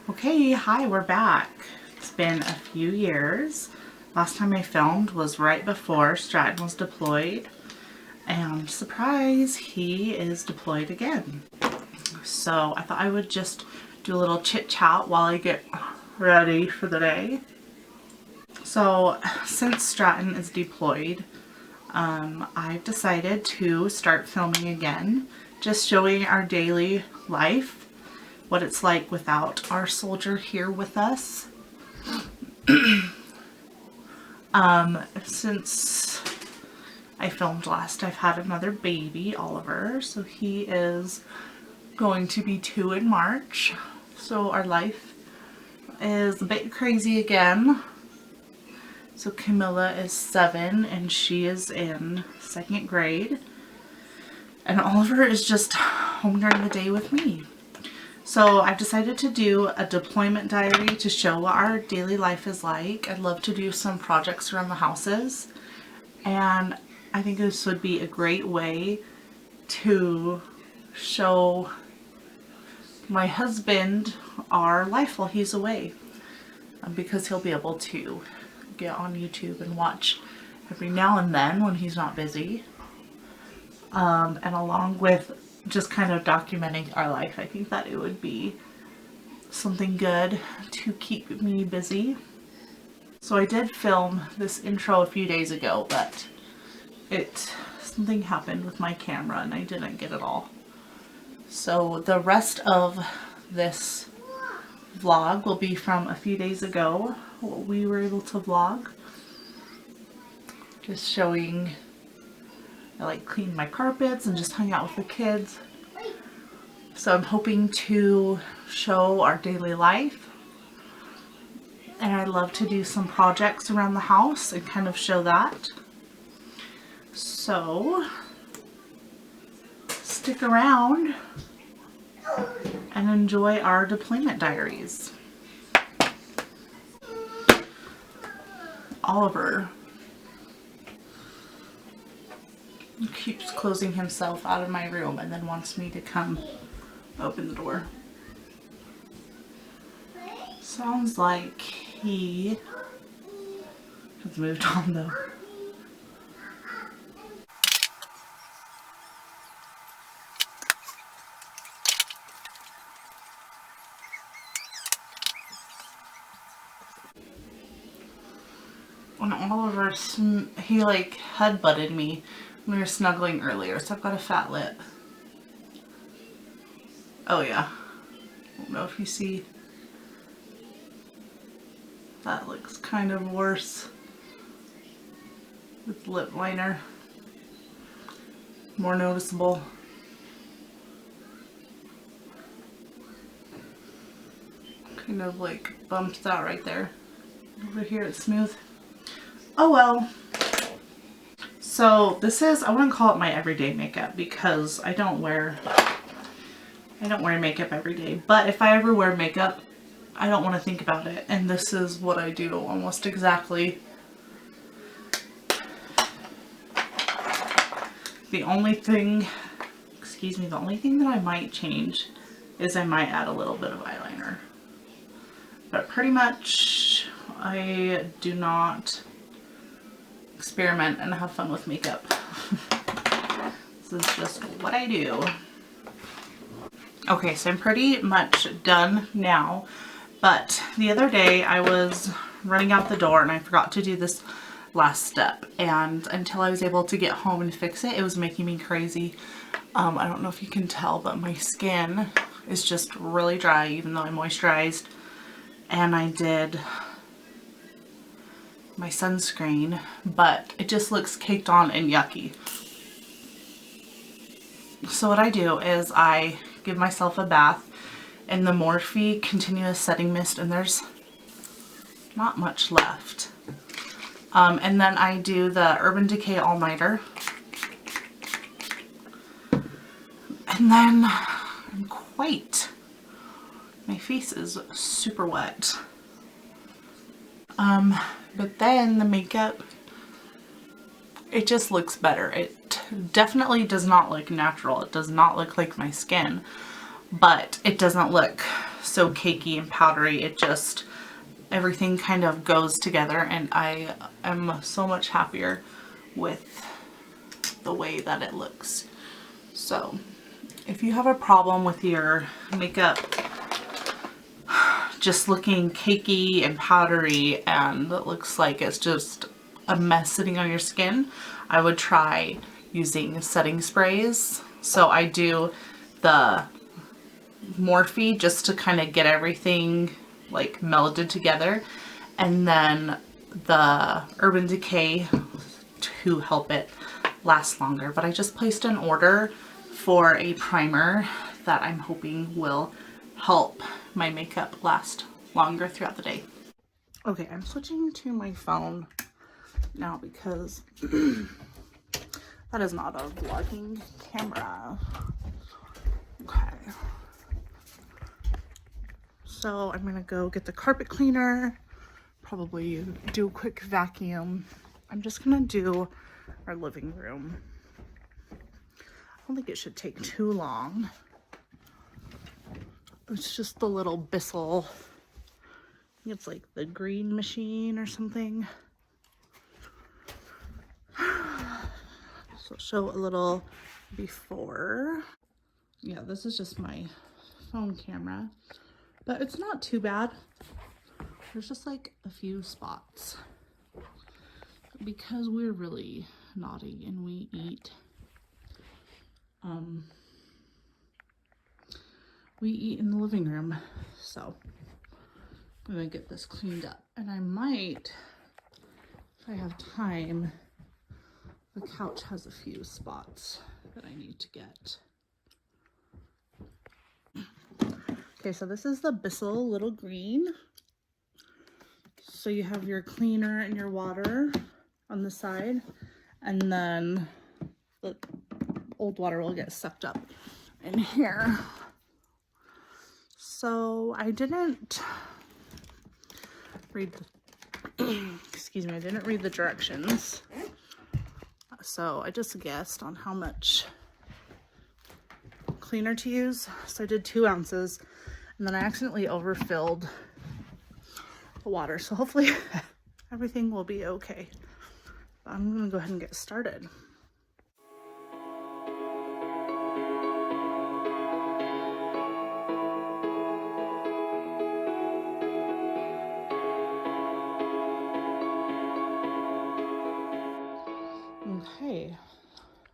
Okay, hi, we're back. It's been a few years. Last time I filmed was right before Stratton was deployed. And surprise, he is deployed again. So I thought I would just do a little chit chat while I get ready for the day. So since Stratton is deployed, I've decided to start filming again, just showing our daily life, what it's like without our soldier here with us. Since I filmed last, I've had another baby, Oliver, so he is going to be 2 in March. So our life is a bit crazy again. So Camilla is 7 and she is in 2nd grade. And Oliver is just home during the day with me. So I've decided to do a deployment diary to show what our daily life is like. I'd love to do some projects around the houses. And I think this would be a great way to show my husband our life while he's away. Because he'll be able to get on YouTube and watch every now and then when he's not busy. And along with just kind of documenting our life, I think that it would be something good to keep me busy. So I did film this intro a few days ago, but something happened with my camera and I didn't get it all. So the rest of this vlog will be from a few days ago, what we were able to vlog. Just showing, I cleaned my carpets and just hung out with the kids. So I'm hoping to show our daily life. And I'd love to do some projects around the house and kind of show that. So stick around and enjoy our deployment diaries. Oliver keeps closing himself out of my room and then wants me to come open the door. Sounds like he has moved on though. When Oliver, he headbutted me when we were snuggling earlier, so I've got a fat lip. Oh yeah, I don't know if you see, that looks kind of worse with lip liner, more noticeable. Kind of bumps out right there. Over here it's smooth. Oh well. So this is, I wouldn't call it my everyday makeup because I don't wear makeup every day. But if I ever wear makeup, I don't want to think about it. And this is what I do almost exactly. The only thing that I might change is I might add a little bit of eyeliner. But pretty much I do not experiment and have fun with makeup. This is just what I do. Okay, so I'm pretty much done now, but the other day I was running out the door and I forgot to do this last step, and until I was able to get home and fix it, it was making me crazy. I don't know if you can tell, but my skin is just really dry even though I moisturized, and I did my sunscreen, but it just looks caked on and yucky. So what I do is I give myself a bath in the Morphe Continuous Setting Mist, and there's not much left. And then I do the Urban Decay All Nighter. And then my face is super wet. But then the makeup, it just looks better. It definitely does not look natural. It does not look like my skin, but it doesn't look so cakey and powdery. It just, everything kind of goes together, and I am so much happier with the way that it looks. So if you have a problem with your makeup just looking cakey and powdery and it looks like it's just a mess sitting on your skin, I would try using setting sprays. So I do the Morphe just to kind of get everything like melded together, and then the Urban Decay to help it last longer. But I just placed an order for a primer that I'm hoping will help my makeup last longer throughout the day. Okay, I'm switching to my phone now because that is not a vlogging camera. Okay. So I'm gonna go get the carpet cleaner, probably do a quick vacuum. I'm just gonna do our living room. I don't think it should take too long. It's just the little Bissell, I think it's like the green machine or something. So show a little before. Yeah, this is just my phone camera, but it's not too bad. There's just like a few spots because we're really naughty and we eat in the living room. So I'm gonna get this cleaned up, and I might, if I have time, the couch has a few spots that I need to get. Okay, so this is the Bissell Little Green. So you have your cleaner and your water on the side, and then the old water will get sucked up in here. So I didn't read the, excuse me, I didn't read the directions. So I just guessed on how much cleaner to use. So I did 2 ounces, and then I accidentally overfilled the water. So hopefully everything will be okay. But I'm gonna go ahead and get started. Okay,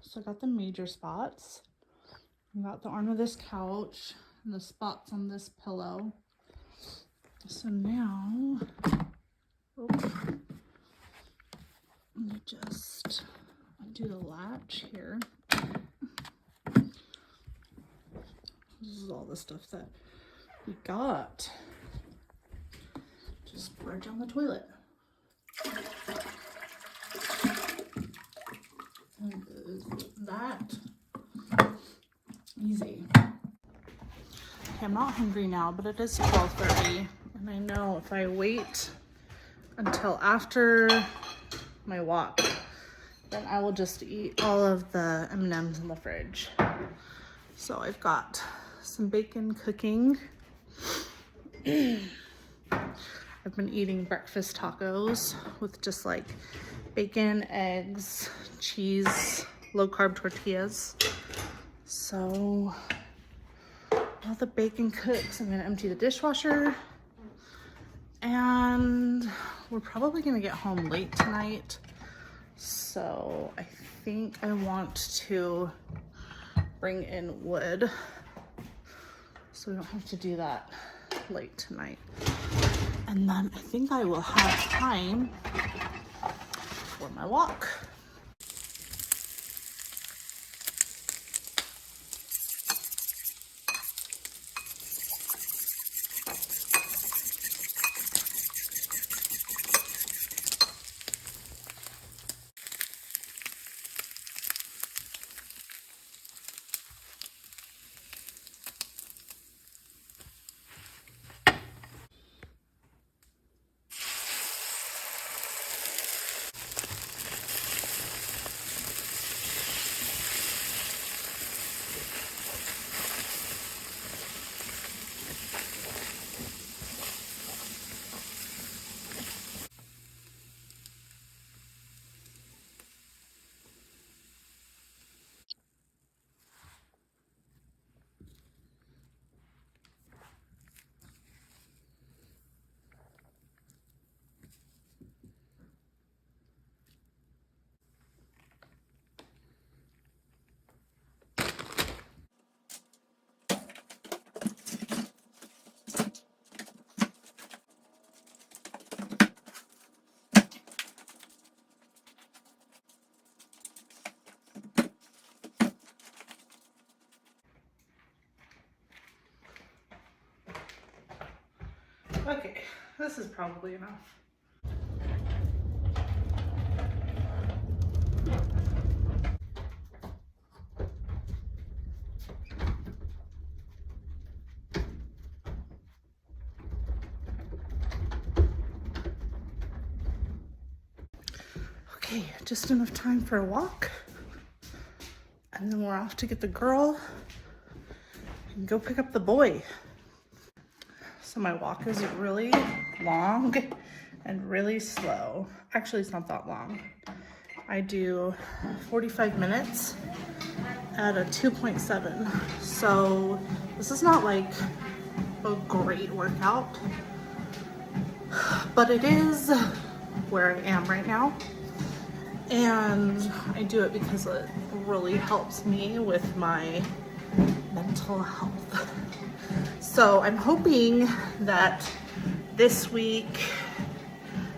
so I got the major spots. I got the arm of this couch and the spots on this pillow. So now, let me just undo the latch here. This is all the stuff that we got. Just right down the toilet. And that easy. Okay, I'm not hungry now, but it is 12:30, and I know if I wait until after my walk, then I will just eat all of the M&Ms in the fridge. So I've got some bacon cooking. I've been eating breakfast tacos with just like bacon, eggs, cheese, low carb tortillas. So while the bacon cooks, I'm gonna empty the dishwasher, and we're probably gonna get home late tonight. So I think I want to bring in wood so we don't have to do that late tonight. And then I think I will have time for my walk. Okay, this is probably enough. Okay, just enough time for a walk. And then we're off to get the girl and go pick up the boy. So my walk is really long and really slow. Actually, it's not that long. I do 45 minutes at a 2.7. So this is not like a great workout, but it is where I am right now. And I do it because it really helps me with my mental health. So I'm hoping that this week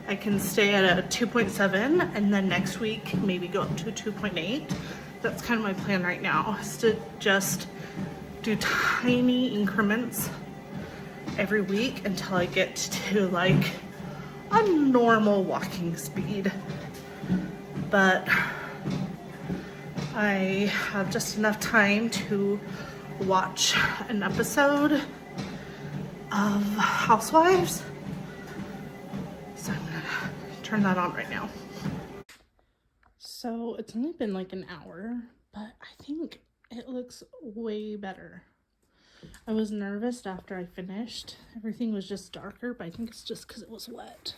I can stay at a 2.7 and then next week maybe go up to a 2.8. That's kind of my plan right now, is to just do tiny increments every week until I get to like a normal walking speed. But I have just enough time to watch an episode of Housewives. So I'm gonna turn that on right now. So it's only been like an hour, but I think it looks way better. I was nervous after I finished. Everything was just darker, but I think it's just because it was wet.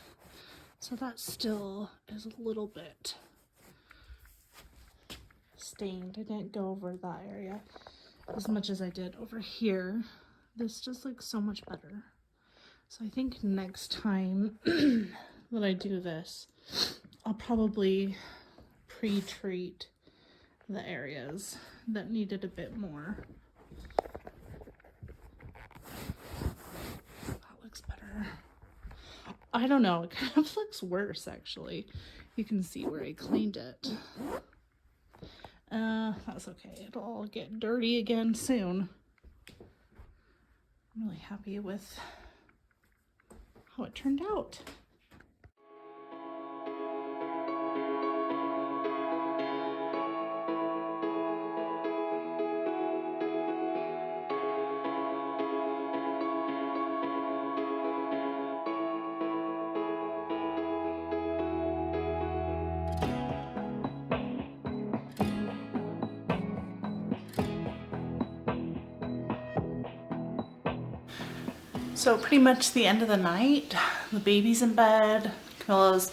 So that still is a little bit stained. I didn't go over that area as much as I did over here. This just looks so much better. So I think next time that I do this, I'll probably pre-treat the areas that needed a bit more. That looks better. I don't know, it kind of looks worse actually. You can see where I cleaned it. That's okay. It'll all get dirty again soon. I'm really happy with how it turned out. So pretty much the end of the night, the baby's in bed, Camilla's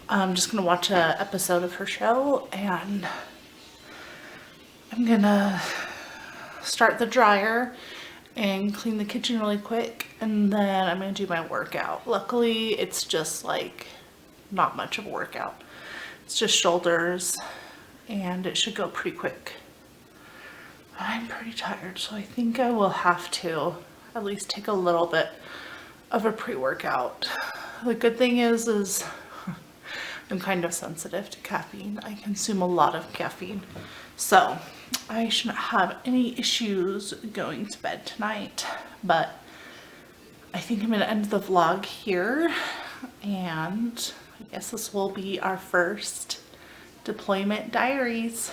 just gonna watch an episode of her show, and I'm gonna start the dryer and clean the kitchen really quick, and then I'm gonna do my workout. Luckily, it's just like not much of a workout. It's just shoulders, and it should go pretty quick. I'm pretty tired, so I think I will have to at least take a little bit of a pre-workout. The good thing is I'm kind of sensitive to caffeine. I consume a lot of caffeine, so I shouldn't have any issues going to bed tonight. But I think I'm gonna end the vlog here, and I guess this will be our first deployment diaries.